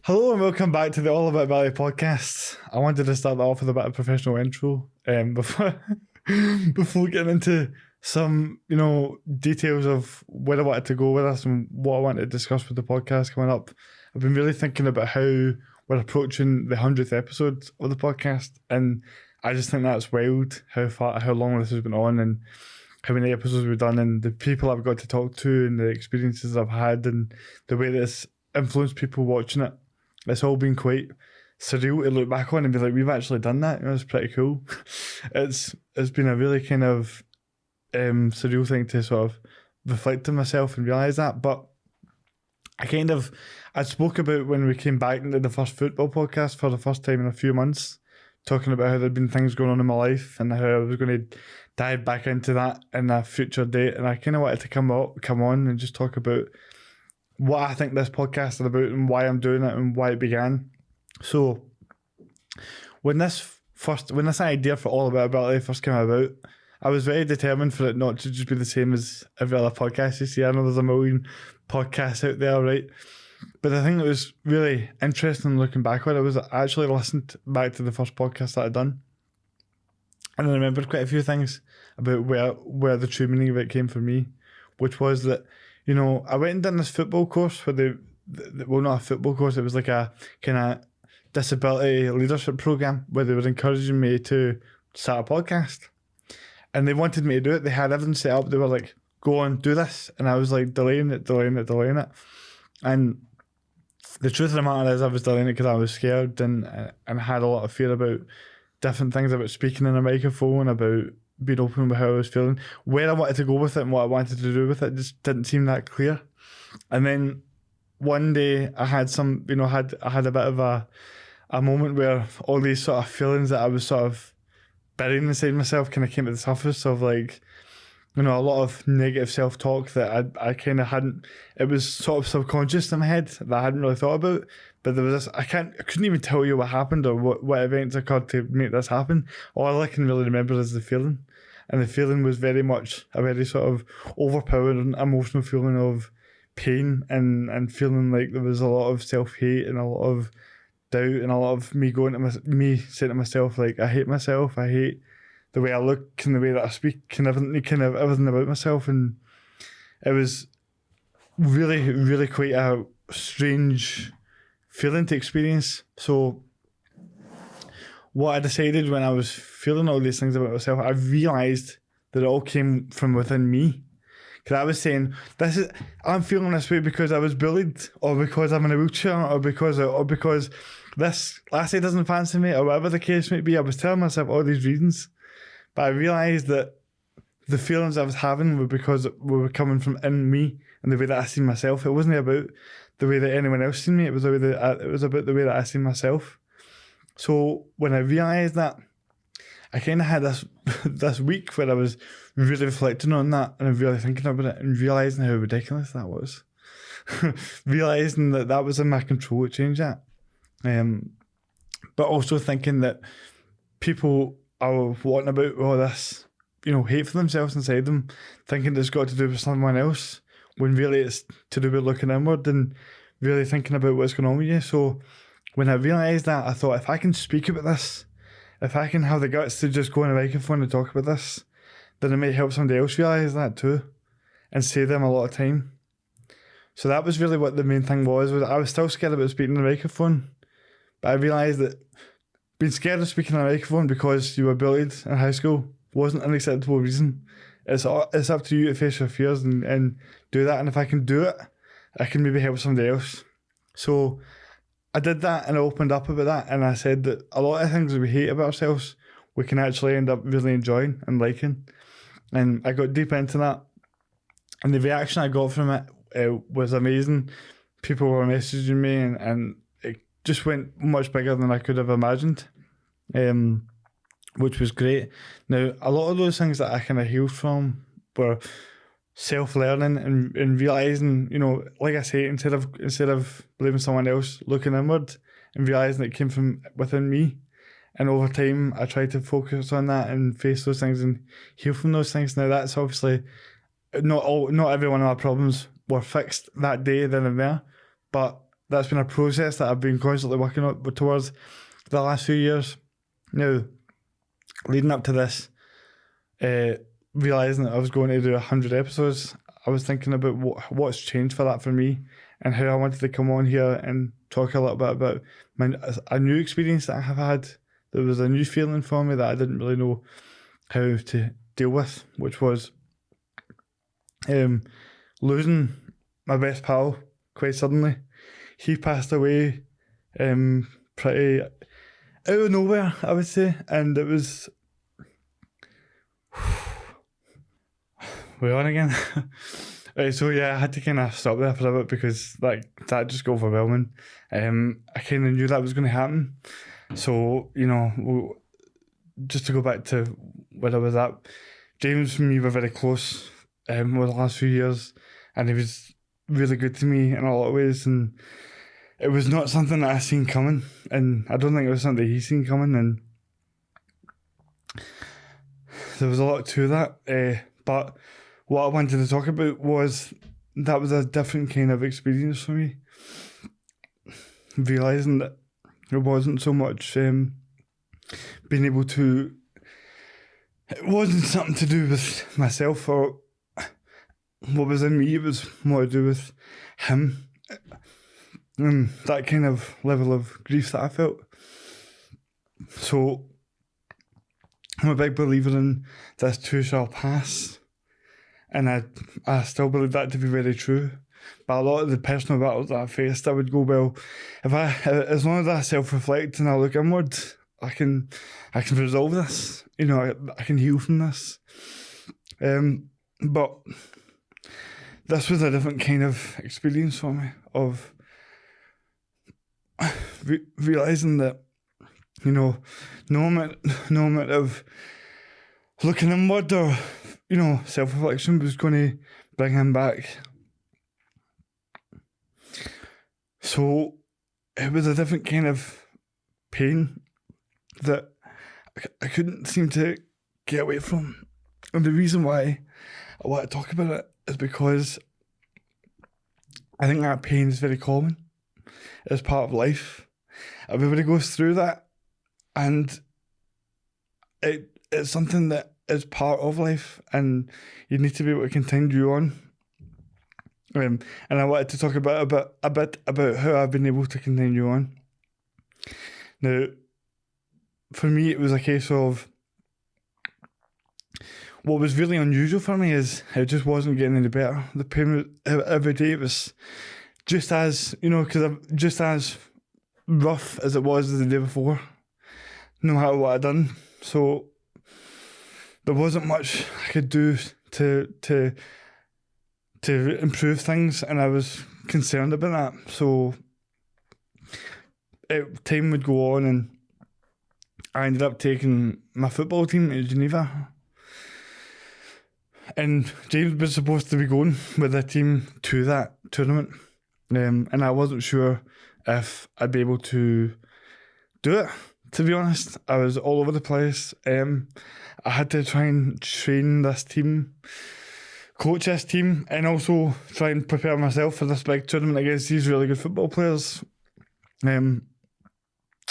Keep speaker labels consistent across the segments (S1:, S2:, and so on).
S1: Hello and welcome back to the All About Ballet podcast. I wanted to start that off with a bit of professional intro before before getting into some, details of where I wanted to go with this and what I wanted to discuss with the podcast coming up. I've been really thinking about how we're approaching the 100th episode of the podcast, and I just think that's wild how long this has been on and how many episodes we've done and the people I've got to talk to and the experiences I've had and the way that it's influenced people watching it. It's all been quite surreal to look back on and be like, we've actually done that. It's pretty cool. It's been a really kind of surreal thing to sort of reflect on myself and realise that. But I spoke about when we came back into the first football podcast for the first time in a few months, talking about how there'd been things going on in my life and how I was going to dive back into that in a future date. And I kind of wanted to come on and just talk about what I think this podcast is about and why I'm doing it and why it began. So when this idea for All About Ability first came about, I was very determined for it not to just be the same as every other podcast you see. I know there's a million podcasts out there, right? But the thing that was really interesting looking back on it was I actually listened back to the first podcast that I'd done. And I remembered quite a few things about where the true meaning of it came for me, which was that, I went and done this football course where well, not a football course, it was like a kind of disability leadership program where they were encouraging me to start a podcast. And they wanted me to do it. They had everything set up. They were like, go on, do this. And I was like, delaying it. And the truth of the matter is I was delaying it because I was scared and had a lot of fear about different things, about speaking in a microphone, about being open with how I was feeling. Where I wanted to go with it and what I wanted to do with it just didn't seem that clear. And then one day I had I had a bit of a moment where all these sort of feelings that I was sort of burying inside myself kind of came to the surface of like, a lot of negative self-talk that I kind of hadn't, it was sort of subconscious in my head that I hadn't really thought about. But there was this, I couldn't even tell you what happened or what events occurred to make this happen. All I can really remember is the feeling. And the feeling was very much a very sort of overpowering emotional feeling of pain and feeling like there was a lot of self-hate and a lot of doubt and a lot of me saying to myself, like, I hate myself, I hate the way I look and the way that I speak and everything about myself. And it was really, really quite a strange feeling to experience. So what I decided when I was feeling all these things about myself, I realised that it all came from within me. Because I was saying, I'm feeling this way because I was bullied, or because I'm in a wheelchair, or because this lassie doesn't fancy me, or whatever the case may be. I was telling myself all these reasons. But I realised that the feelings I was having were because we were coming from in me and the way that I seen myself. It wasn't about the way that anyone else seen me. It was about the way that I seen myself. So when I realised that, I kind of had this week where I was really reflecting on that and really thinking about it and realising how ridiculous that was. Realising that was in my control to change that. But also thinking that people are wanting about all this, hate for themselves inside them, thinking it's got to do with someone else, when really it's to do with looking inward and really thinking about what's going on with you. So when I realised that, I thought, if I can speak about this, if I can have the guts to just go on a microphone and talk about this, then it might help somebody else realise that too and save them a lot of time. So that was really what the main thing was I was still scared about speaking on a microphone, but I realised that being scared of speaking on a microphone because you were bullied in high school wasn't an acceptable reason. It's up to you to face your fears and do that. And if I can do it, I can maybe help somebody else. So I did that and I opened up about that. And I said that a lot of things that we hate about ourselves, we can actually end up really enjoying and liking. And I got deep into that. And the reaction I got from it was amazing. People were messaging me and it just went much bigger than I could have imagined, which was great. Now, a lot of those things that I kind of healed from were self-learning and realising, like I say, instead of blaming someone else, looking inward and realising it came from within me. And over time, I tried to focus on that and face those things and heal from those things. Now, that's obviously not every one of my problems were fixed that day, then and there, but that's been a process that I've been constantly working on towards the last few years. Now, leading up to this, realising that I was going to do 100 episodes, I was thinking about what's changed for that for me, and how I wanted to come on here and talk a little bit about a new experience that I have had. There was a new feeling for me that I didn't really know how to deal with, which was losing my best pal quite suddenly. He passed away pretty out of nowhere, I would say, and it was... We're on again. Right, so yeah, I had to kind of stop there for a bit because that just got overwhelming. I kind of knew that was going to happen. So, just to go back to where I was at, James and me were very close over the last few years, and he was really good to me in a lot of ways, and it was not something that I seen coming, and I don't think it was something he seen coming, and there was a lot to that, but what I wanted to talk about was that was a different kind of experience for me, realising that it wasn't so much being able to... It wasn't something to do with myself or what was in me, it was more to do with him. And that kind of level of grief that I felt. So, I'm a big believer in this too shall pass. And I still believe that to be very true. But a lot of the personal battles that I faced, I would go, well, as long as I self-reflect and I look inward, I can resolve this. I can heal from this. But this was a different kind of experience for me, of realising that, no amount of looking inward or, self-reflection was going to bring him back. So it was a different kind of pain that I couldn't seem to get away from. And the reason why I want to talk about it is because I think that pain is very common. It's part of life. Everybody goes through that, and it's something that is part of life, and you need to be able to continue on. And I wanted to talk a bit about how I've been able to continue on. Now, for me, it was a case of, what was really unusual for me is it just wasn't getting any better. The pain every day was just as, just as rough as it was the day before, no matter what I'd done. So there wasn't much I could do to improve things, and I was concerned about that. So time would go on, and I ended up taking my football team to Geneva. And James was supposed to be going with the team to that tournament. And I wasn't sure if I'd be able to do it, to be honest. I was all over the place. I had to try and train this team, coach this team, and also try and prepare myself for this big tournament against these really good football players.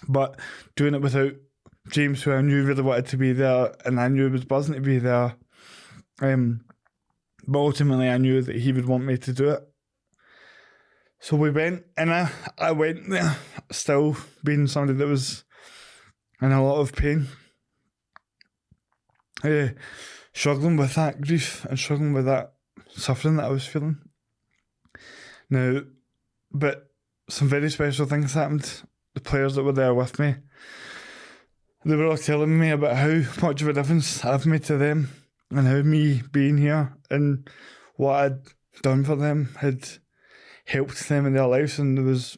S1: But doing it without James, who I knew really wanted to be there, and I knew was buzzing to be there. But ultimately I knew that he would want me to do it. So we went, and I went there still being somebody that was in a lot of pain. Struggling with that grief and struggling with that suffering that I was feeling. Now, but some very special things happened. The players that were there with me, they were all telling me about how much of a difference I've made to them, and how me being here and what I'd done for them had helped them in their lives. And there was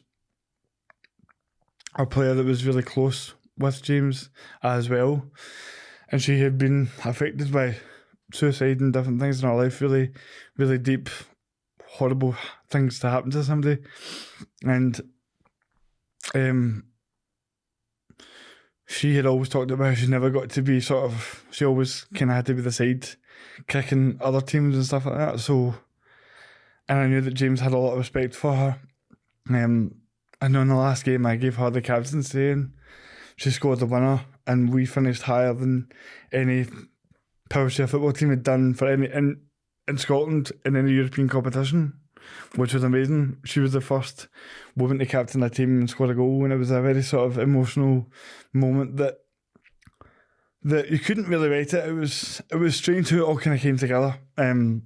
S1: a player that was really close with James as well, and she had been affected by suicide and different things in her life, really, really deep, horrible things to happen to somebody. And she had always talked about how she never got to be she always kind of had to be the side kicking other teams and stuff like that. So, and I knew that James had a lot of respect for her. And in the last game, I gave her the captaincy and she scored the winner, and we finished higher than any Powershare football team had done for any in Scotland in any European competition, which was amazing. She was the first woman to captain a team and score a goal, and it was a very sort of emotional moment that you couldn't really rate it. It was strange how it all kind of came together. And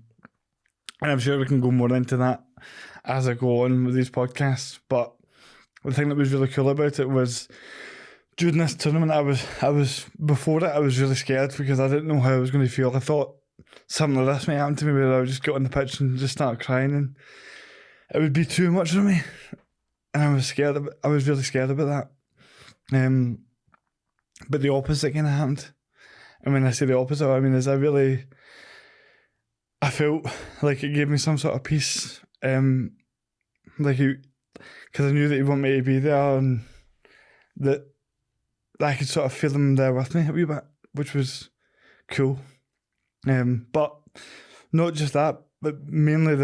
S1: I'm sure we can go more into that as I go on with these podcasts. But the thing that was really cool about it was during this tournament, I was before it, I was really scared because I didn't know how I was going to feel. I thought something like this might happen to me where I would just get on the pitch and just start crying, and it would be too much for me. And I was scared. I was really scared about that. But the opposite kind of happened. And when I say the opposite, I mean I felt like it gave me some sort of peace. Because I knew that he wanted me to be there, and that I could sort of feel him there with me a wee bit, which was cool. But not just that, but mainly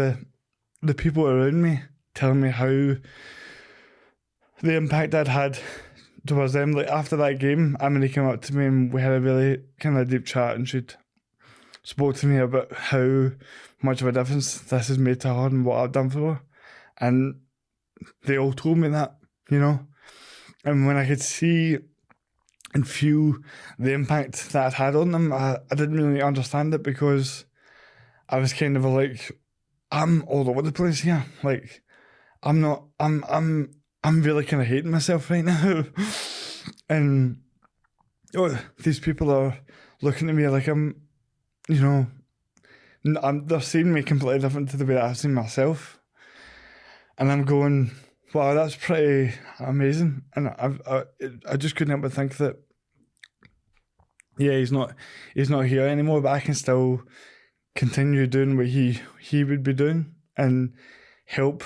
S1: the people around me telling me how the impact I'd had towards them. Like after that game, Emily came up to me and we had a really kind of deep chat, and she'd spoke to me about how much of a difference this has made to her and what I've done for her. And they all told me that, you know. And when I could see and feel the impact that I'd had on them, I didn't really understand it because I was kind of like, I'm all over the place here. Like, I'm really kind of hating myself right now. And these people are looking at me like they're seeing me completely different to the way that I've seen myself. And I'm going, wow, that's pretty amazing. And I just couldn't help but think that, yeah, he's not here anymore, but I can still continue doing what he would be doing and help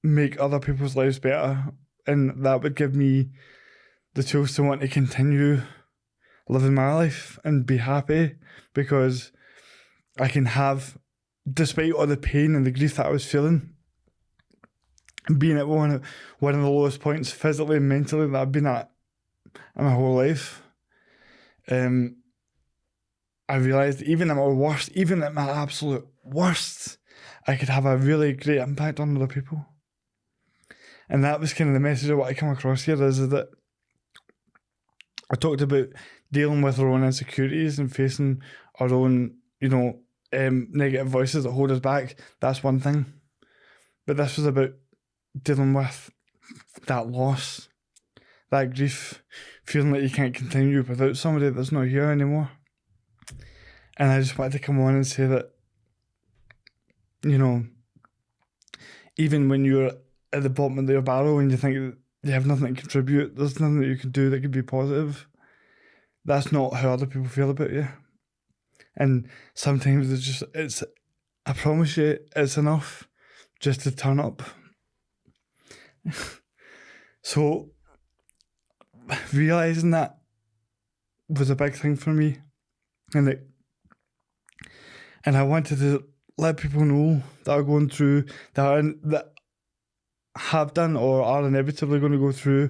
S1: make other people's lives better. And that would give me the tools to want to continue living my life and be happy, because I can have, despite all the pain and the grief that I was feeling, being at one of the lowest points physically and mentally that I've been at in my whole life, I realised even at my absolute worst, I could have a really great impact on other people. And that was kind of the message of what I come across here, is that I talked about dealing with our own insecurities and facing our own, negative voices that hold us back. That's one thing. But this was about dealing with that loss, that grief, feeling like you can't continue without somebody that's not here anymore. And I just wanted to come on and say that, even when you're at the bottom of your barrel and you think that you have nothing to contribute, there's nothing that you can do that could be positive, that's not how other people feel about you. And sometimes I promise you, it's enough just to turn up. So realising that was a big thing for me, and I wanted to let people know that are going through, that have done or are inevitably going to go through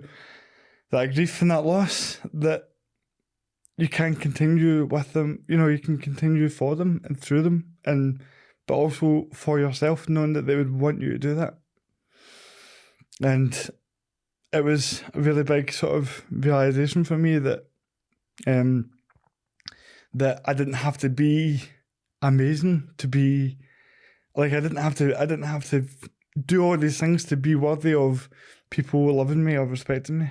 S1: that grief and that loss, that you can continue with them, you can continue for them and through them, but also for yourself, knowing that they would want you to do that. And it was a really big sort of realisation for me that that I didn't have to be amazing to be, like, I didn't have to do all these things to be worthy of people loving me or respecting me.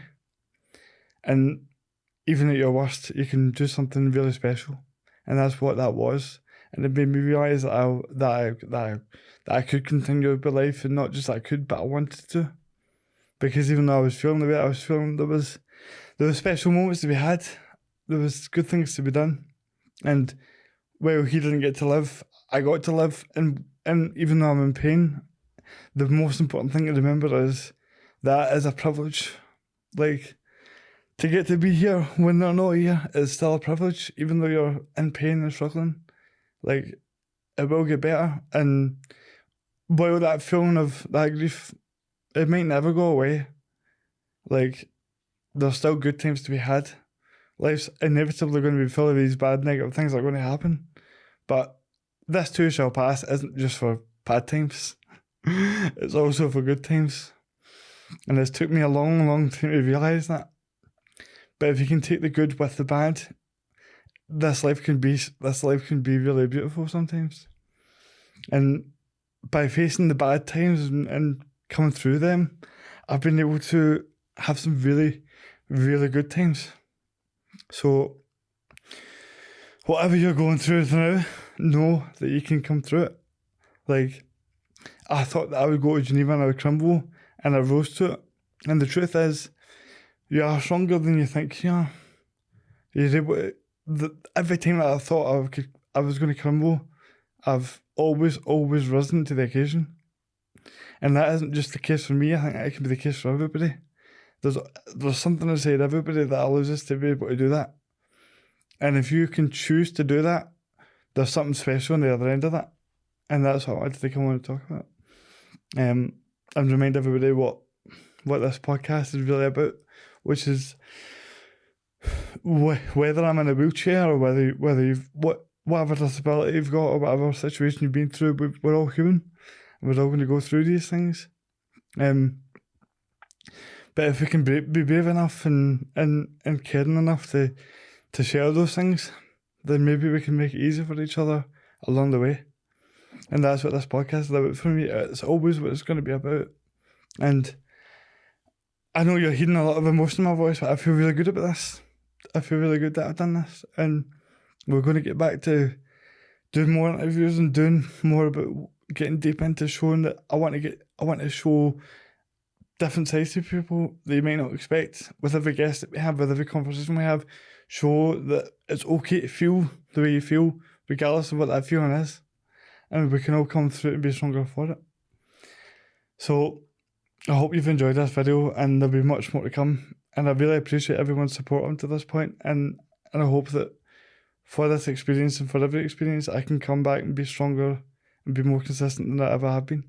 S1: And even at your worst, you can do something really special, and that's what that was. And it made me realise that I could continue with my life, and not just that I could, but I wanted to. Because even though I was feeling the way I was feeling, there was special moments to be had. There was good things to be done. And while he didn't get to live, I got to live. And even though I'm in pain, the most important thing to remember is that is a privilege. Like, to get to be here when they're not here is still a privilege, even though you're in pain and struggling. Like, it will get better. And while that feeling of that grief, it might never go away, Like, there's still good times to be had. Life's inevitably going to be full of these bad, negative things that are going to happen. But this too shall pass isn't just for bad times. It's also for good times. And it's took me a long, long time to realise that. But if you can take the good with the bad, this life can be really beautiful sometimes. And by facing the bad times and coming through them, I've been able to have some really, really good times. So whatever you're going through now, know that you can come through it. Like, I thought that I would go to Geneva and I would crumble, and I rose to it. And the truth is, you are stronger than you think you are. You're able to, every time that I thought I was going to crumble, I've always risen to the occasion. And that isn't just the case for me, I think it can be the case for everybody. There's something inside everybody that allows us to be able to do that. And if you can choose to do that, there's something special on the other end of that. And that's what I wanted to come on and talk about. And remind everybody what this podcast is really about, which is whether I'm in a wheelchair or whether you've whatever disability you've got or whatever situation you've been through, we're all human. And we're all going to go through these things. But if we can be brave enough and caring enough to share those things, then maybe we can make it easier for each other along the way. And that's what this podcast is about for me. It's always what it's going to be about. And I know you're hearing a lot of emotion in my voice, but I feel really good about this. I feel really good that I've done this. And we're going to get back to doing more interviews and doing more about getting deep into showing that I want to show different sides to people that you might not expect. With every guest that we have, with every conversation we have, show that it's okay to feel the way you feel, regardless of what that feeling is. And we can all come through and be stronger for it. So I hope you've enjoyed this video, and there'll be much more to come. And I really appreciate everyone's support up to this point. And I hope that for this experience and for every experience, I can come back and be stronger and be more consistent than I ever have been.